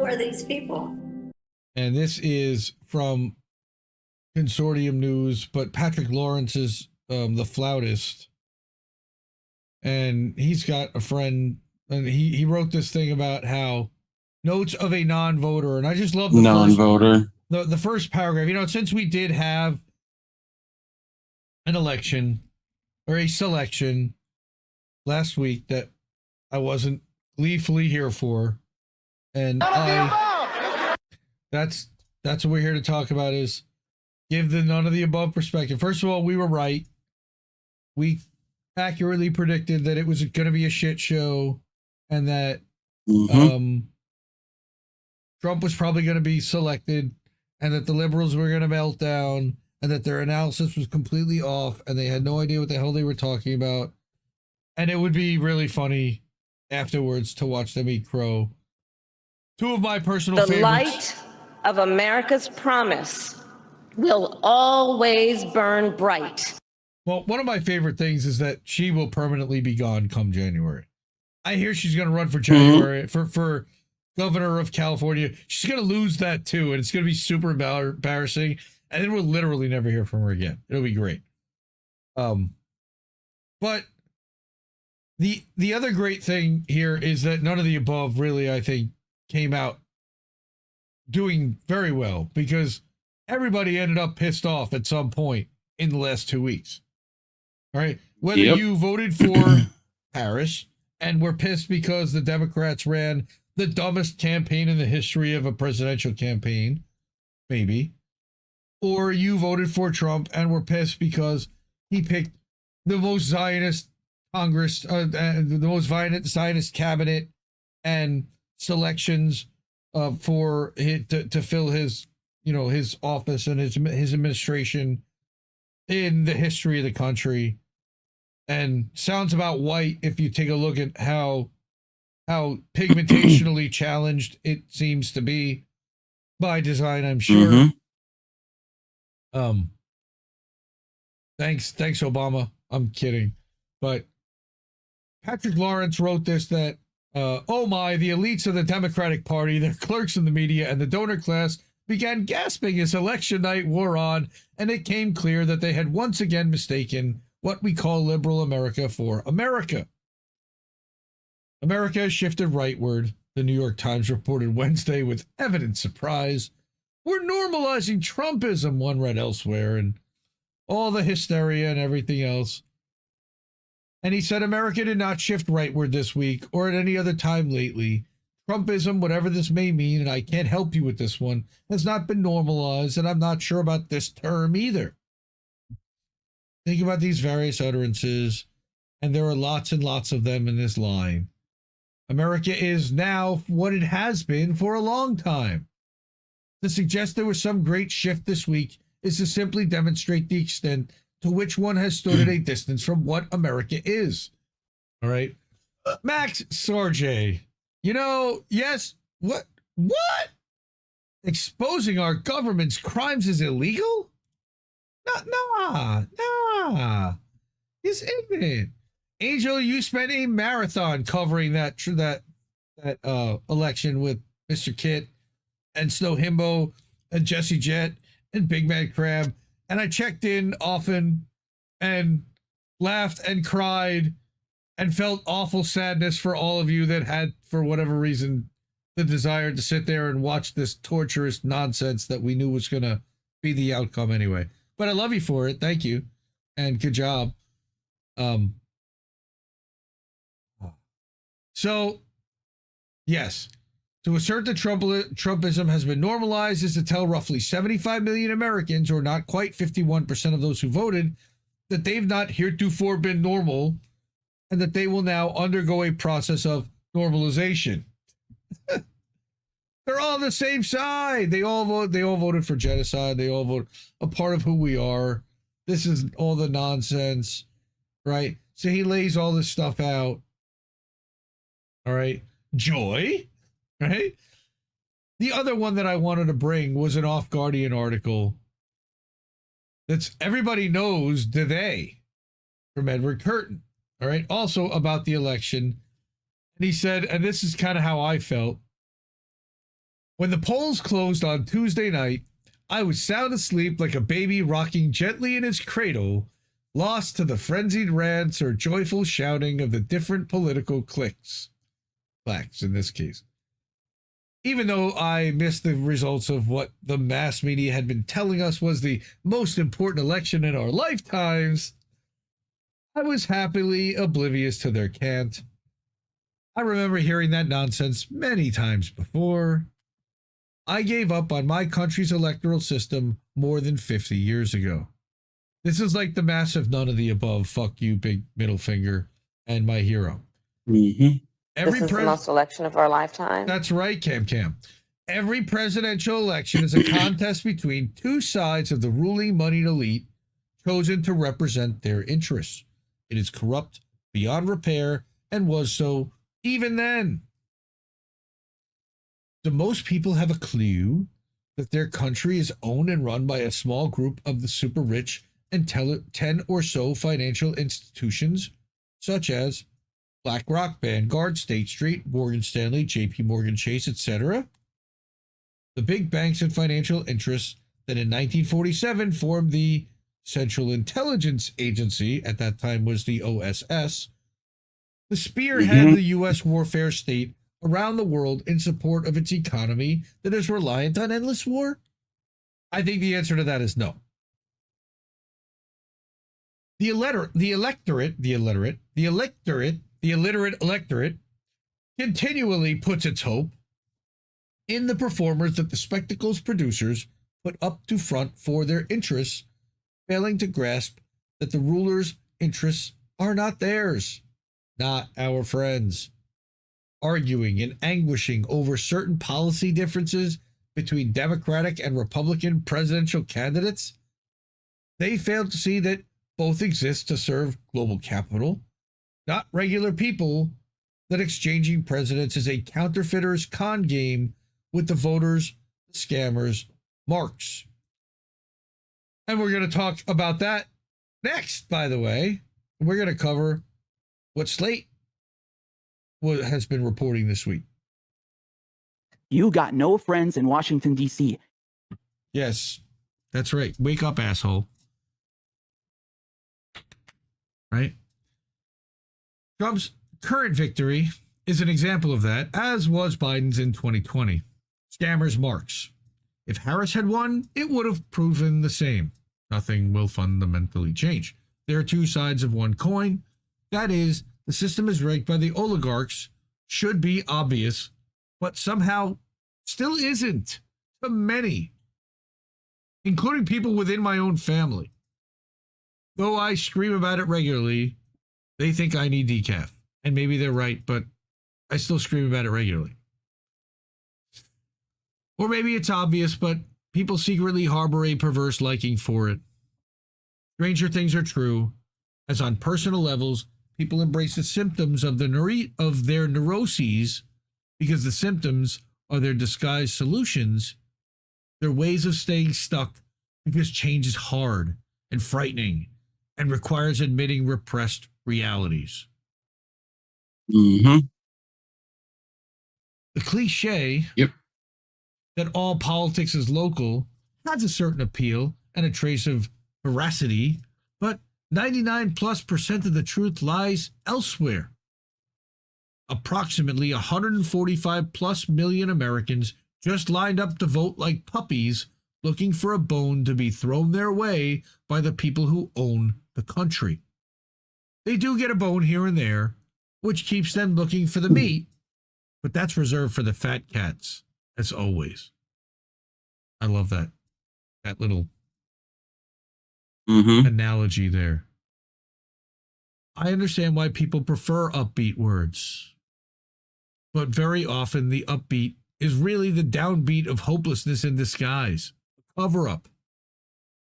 are these people? And this is from Consortium News, but Patrick Lawrence is the flautist. And he's got a friend, and he wrote this thing about how notes of a non-voter, and I just love the non-voter. The first paragraph. You know, since we did have an election or a selection last week that I wasn't gleefully here for, and that's what we're here to talk about, is give the none of the above perspective. First of all, we were right. We accurately predicted that it was going to be a shit show, and that Trump was probably going to be selected, and that the liberals were going to melt down, and that their analysis was completely off, and they had no idea what the hell they were talking about. And it would be really funny afterwards to watch them eat crow. Two of my personal favorites. The light of America's promise will always burn bright. Well, one of my favorite things is that she will permanently be gone come January. I hear she's going to run for January for governor of California. She's going to lose that too, and it's going to be super embarrassing. And then we'll literally never hear from her again. It'll be great. But the other great thing here is that none of the above really, I think, came out doing very well, because everybody ended up pissed off at some point in the last 2 weeks. All right. Whether you voted for Harris and were pissed because the Democrats ran the dumbest campaign in the history of a presidential campaign, maybe, or you voted for Trump and were pissed because he picked the most Zionist Congress, the most Zionist cabinet and selections for to fill his, his office and his administration in the history of the country. And sounds about white if you take a look at how pigmentationally challenged it seems to be, by design, I'm sure. Thanks Obama. I'm kidding. But Patrick Lawrence wrote this, that oh my, the elites of the Democratic Party, their clerks in the media, and the donor class began gasping as election night wore on, and it came clear that they had once again mistaken what we call liberal America for America. America has shifted rightward, the New York Times reported Wednesday with evident surprise. We're normalizing Trumpism, one read elsewhere, and all the hysteria and everything else. And he said America did not shift rightward this week or at any other time lately. Trumpism, whatever this may mean, and I can't help you with this one, has not been normalized, and I'm not sure about this term either. Think about these various utterances, and there are lots and lots of them in this line. America is now what it has been for a long time. To suggest there was some great shift this week is to simply demonstrate the extent to which one has stood at a distance from what America is. All right. Max Sarge, yes, what? Exposing our government's crimes is illegal? Nah. He's ignorant. Angel, you spent a marathon covering that election with Mr. Kit and Snow Himbo and Jesse Jett and Big Mad Crab. And I checked in often and laughed and cried and felt awful sadness for all of you that had, for whatever reason, the desire to sit there and watch this torturous nonsense that we knew was going to be the outcome anyway. But I love you for it. Thank you. And good job. So, yes, to assert that Trumpism has been normalized is to tell roughly 75 million Americans, or not quite 51% of those who voted, that they've not heretofore been normal, and that they will now undergo a process of normalization. They're all on the same side. They all voted for genocide. They all voted a part of who we are. This is all the nonsense, right? So he lays all this stuff out. All right. Joy, right? The other one that I wanted to bring was an Off Guardian article that's everybody knows today from Edward Curtin. All right. Also about the election. And he said, and this is kind of how I felt, When the polls closed on Tuesday night, I was sound asleep like a baby rocking gently in his cradle, lost to the frenzied rants or joyful shouting of the different political cliques. Blacks in this case. Even though I missed the results of what the mass media had been telling us was the most important election in our lifetimes, I was happily oblivious to their cant. I remember hearing that nonsense many times before. I gave up on my country's electoral system more than 50 years ago. This is like the massive none of the above, fuck you, big middle finger, and my hero. Mm-hmm. This is the most election of our lifetime. That's right, Cam. Every presidential election is a contest between two sides of the ruling moneyed elite chosen to represent their interests. It is corrupt beyond repair and was so even then. Do most people have a clue that their country is owned and run by a small group of the super rich and 10 or so financial institutions, such as BlackRock, Vanguard, State Street, Morgan Stanley, JP Morgan Chase, etc.? The big banks and financial interests that in 1947 formed the Central Intelligence Agency, at that time was the OSS, the spearhead of the U.S. warfare state around the world in support of its economy that is reliant on endless war? I think the answer to that is no. The illiterate electorate continually puts its hope in the performers that the spectacles producers put up to front for their interests, failing to grasp that the rulers' interests are not theirs, not our friends. Arguing and anguishing over certain policy differences between Democratic and Republican presidential candidates, they failed to see that both exist to serve global capital, not regular people, that exchanging presidents is a counterfeiter's con game with the voters, the scammers, marks. And we're going to talk about that next, by the way. We're going to cover what Slate has been reporting this week. You got no friends in Washington, D.C. Yes, that's right. Wake up, asshole. Right? Trump's current victory is an example of that, as was Biden's in 2020. Scammers marks. If Harris had won, it would have proven the same. Nothing will fundamentally change. There are two sides of one coin. That is, the system is rigged by the oligarchs, should be obvious, but somehow still isn't to many, including people within my own family. Though I scream about it regularly, they think I need decaf. And maybe they're right, but I still scream about it regularly. Or maybe it's obvious, but people secretly harbor a perverse liking for it. Stranger things are true, as on personal levels, people embrace the symptoms of their neuroses because the symptoms are their disguised solutions, their ways of staying stuck because change is hard and frightening and requires admitting repressed realities. Mm-hmm. The cliche that all politics is local has a certain appeal and a trace of veracity, but 99+% of the truth lies elsewhere. Approximately 145+ million Americans just lined up to vote like puppies, looking for a bone to be thrown their way by the people who own the country. They do get a bone here and there, which keeps them looking for the meat, but that's reserved for the fat cats, as always. I love that little analogy there. I understand why people prefer upbeat words, but very often the upbeat is really the downbeat of hopelessness in disguise, a cover-up.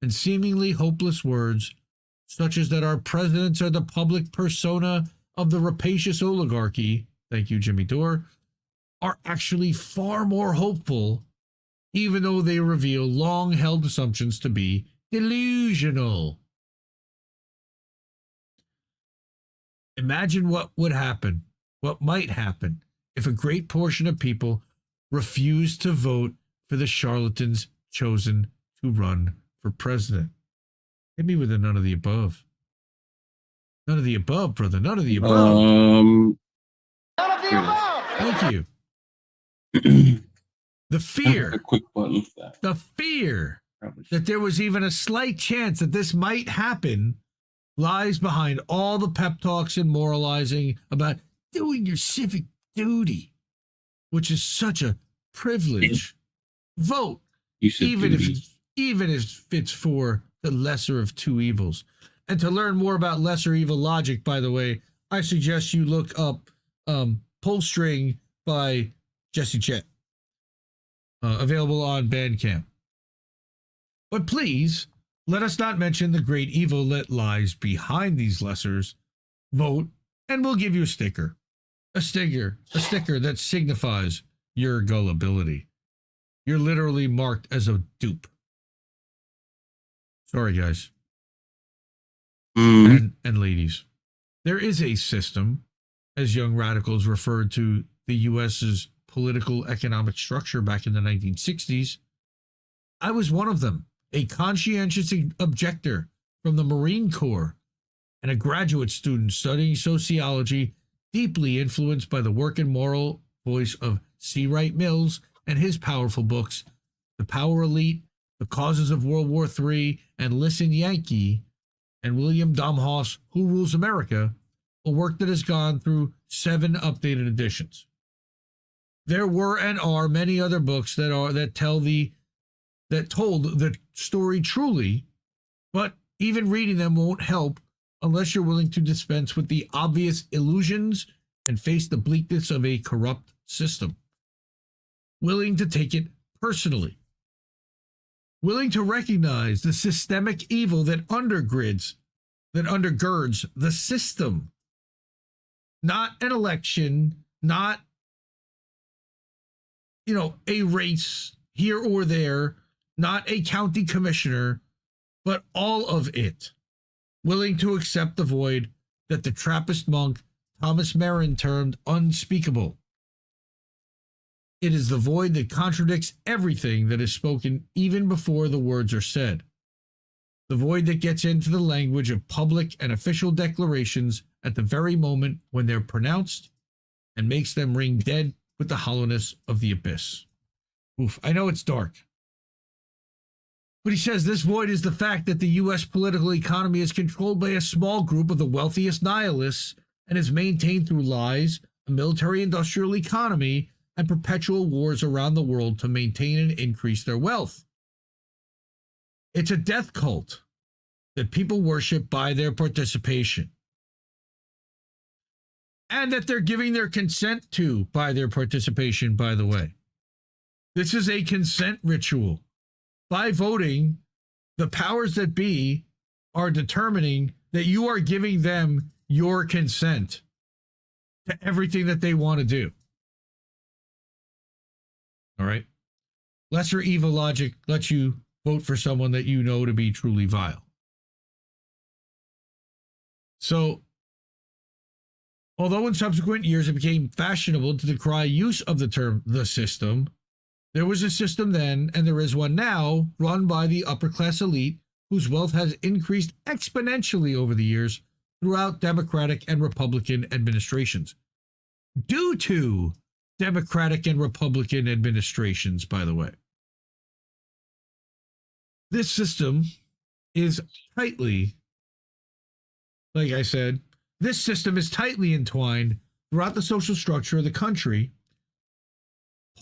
And seemingly hopeless words, such as that our presidents are the public persona of the rapacious oligarchy, thank you, Jimmy Dore, are actually far more hopeful, even though they reveal long-held assumptions to be delusional. Imagine what would happen, what might happen, if a great portion of people refused to vote for the charlatans chosen to run for president. Hit me with a none of the above. None of the above, brother. None of the above. None of the above. Thank you. The fear. A quick button for that. The fear that there was even a slight chance that this might happen lies behind all the pep talks and moralizing about doing your civic duty, which is such a privilege. Vote, even if it's for the lesser of two evils. And to learn more about lesser evil logic, by the way, I suggest you look up Pull String by Jett, available on Bandcamp. But please, let us not mention the great evil that lies behind these lessers. Vote, and we'll give you a sticker. A sticker that signifies your gullibility. You're literally marked as a dupe. Sorry, guys. And ladies. There is a system, as young radicals referred to the U.S.'s political economic structure back in the 1960s. I was one of them, a conscientious objector from the Marine Corps and a graduate student studying sociology, deeply influenced by the work and moral voice of C. Wright Mills and his powerful books, The Power Elite, The Causes of World War III, and Listen Yankee, and William Domhoff's Who Rules America, a work that has gone through 7 updated editions. There were and are many other books that told the story truly, but even reading them won't help unless you're willing to dispense with the obvious illusions and face the bleakness of a corrupt system. Willing to take it personally. Willing to recognize the systemic evil that undergirds the system. Not an election, not, a race here or there, not a county commissioner, but all of it. Willing to accept the void that the Trappist monk Thomas Merrin termed unspeakable. It is the void that contradicts everything that is spoken even before the words are said. The void that gets into the language of public and official declarations at the very moment when they're pronounced and makes them ring dead with the hollowness of the abyss. Oof, I know it's dark. But he says this void is the fact that the U.S. political economy is controlled by a small group of the wealthiest nihilists and is maintained through lies, a military-industrial economy, and perpetual wars around the world to maintain and increase their wealth. It's a death cult that people worship by their participation. And that they're giving their consent to by their participation, by the way. This is a consent ritual. By voting, the powers that be are determining that you are giving them your consent to everything that they want to do. All right? Lesser evil logic lets you vote for someone that you know to be truly vile. So, although in subsequent years it became fashionable to decry use of the term the system, there was a system then, and there is one now, run by the upper-class elite, whose wealth has increased exponentially over the years throughout Democratic and Republican administrations. Due to Democratic and Republican administrations, by the way. This system is tightly, like I said, this system is tightly entwined throughout the social structure of the country,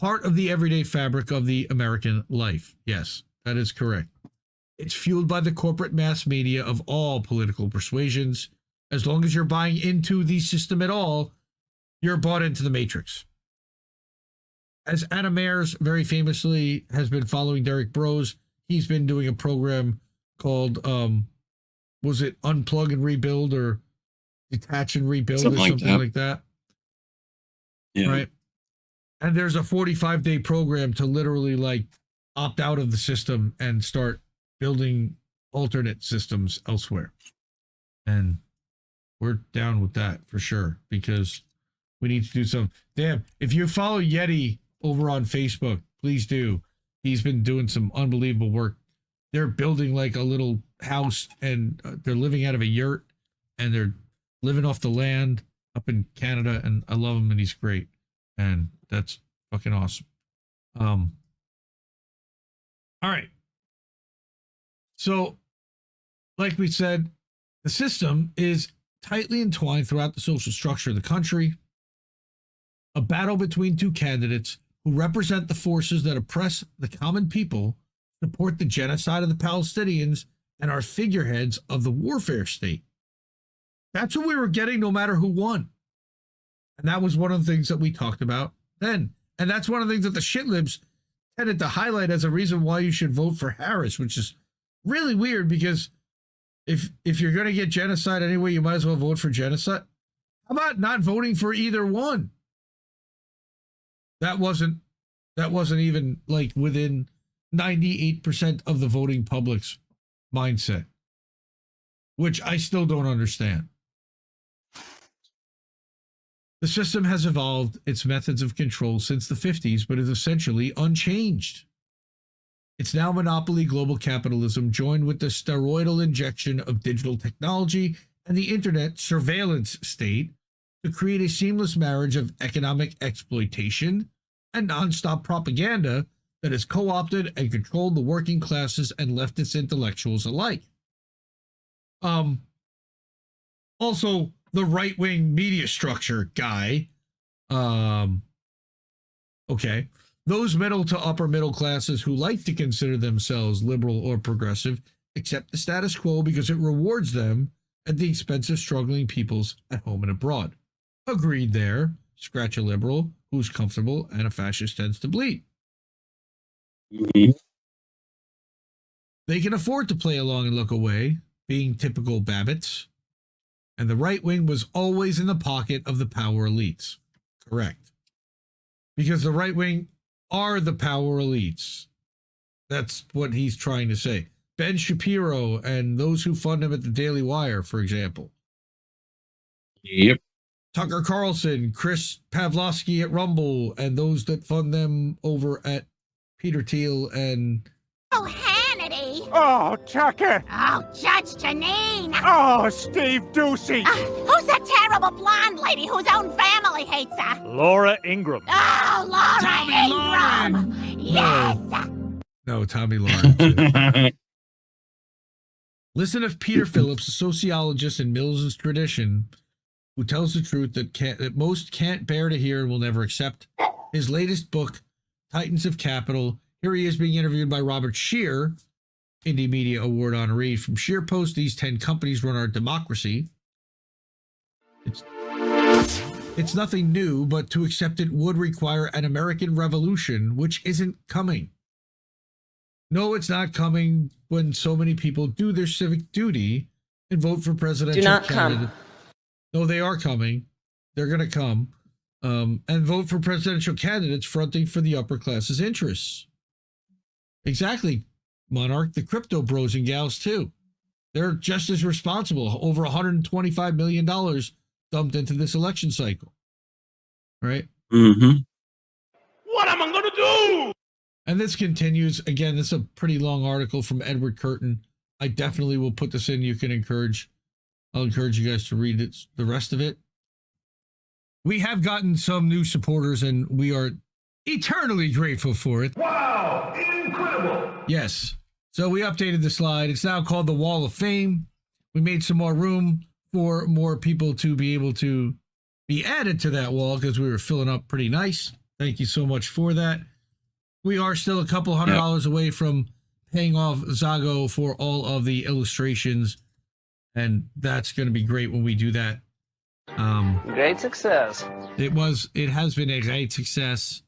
part of the everyday fabric of the American life. Yes, that is correct. It's fueled by the corporate mass media of all political persuasions. As long as you're buying into the system at all, you're bought into the matrix. As Anna Mayers very famously has been following Derek Bros, he's been doing a program called, was it Unplug and Rebuild or Detach and Rebuild or something like that? Yeah. Right. And there's a 45-day program to literally opt out of the system and start building alternate systems elsewhere. And we're down with that for sure, because we need to do some. Damn, if you follow Yeti over on Facebook. Please do. He's been doing some unbelievable work. They're building like a little house, and they're living out of a yurt, and they're living off the land up in Canada, and I love him, and he's great, and that's fucking awesome. All right. So, like we said, the system is tightly entwined throughout the social structure of the country. A battle between two candidates who represent the forces that oppress the common people, support the genocide of the Palestinians, and are figureheads of the warfare state. That's what we were getting no matter who won. And that was one of the things that we talked about then. And that's one of the things that the shitlibs tended to highlight as a reason why you should vote for Harris, which is really weird, because if you're going to get genocide anyway, you might as well vote for genocide. How about not voting for either one? That wasn't even like within 98% of the voting public's mindset, which I still don't understand. The system has evolved its methods of control since the 50s, but is essentially unchanged. It's now monopoly global capitalism joined with the steroidal injection of digital technology and the internet surveillance state to create a seamless marriage of economic exploitation and nonstop propaganda that has co-opted and controlled the working classes and leftist intellectuals alike. Also, the right-wing media structure guy, okay, those middle to upper middle classes who like to consider themselves liberal or progressive accept the status quo because it rewards them at the expense of struggling peoples at home and abroad. Agreed there. Scratch a liberal who's comfortable and a fascist tends to bleed. Mhm. They can afford to play along and look away, being typical Babbitts. And the right wing was always in the pocket of the power elites. Correct. Because the right wing are the power elites. That's what he's trying to say. Ben Shapiro and those who fund him at the Daily Wire, for example. Yep. Tucker Carlson, Chris Pavlovsky at Rumble, and those that fund them over at Peter Thiel and... Oh, Hannity! Oh, Tucker! Oh, Judge Janine! Oh, Steve Ducey! Who's that terrible blonde lady whose own family hates her? Laura Ingram. Oh, Laura Tommy Ingram! Yes! No, Tommy Lawrence. Listen to Peter Phillips, a sociologist in Mills's tradition, who tells the truth that most can't bear to hear and will never accept. His latest book, Titans of Capital. Here he is being interviewed by Robert Scheer, Indie Media Award honoree from Scheer Post. These 10 companies run our democracy. It's nothing new, but to accept it would require an American revolution, which isn't coming. No, it's not coming when so many people do their civic duty and vote for presidential candidates. No, they are coming. They're going to come and vote for presidential candidates fronting for the upper class's interests. Exactly, Monarch. The crypto bros and gals, too. They're just as responsible. Over $125 million dumped into this election cycle. Right? Mm-hmm. What am I going to do? And this continues. Again, this is a pretty long article from Edward Curtin. I definitely will put this in. I'll encourage you guys to read it, the rest of it. We have gotten some new supporters, and we are eternally grateful for it. Wow, incredible. Yes. So we updated the slide. It's now called the Wall of Fame. We made some more room for more people to be able to be added to that wall because we were filling up pretty nice. Thank you so much for that. We are still a couple $100 away from paying off Zago for all of the illustrations, and that's going to be great when we do that. Great success. It has been a great success.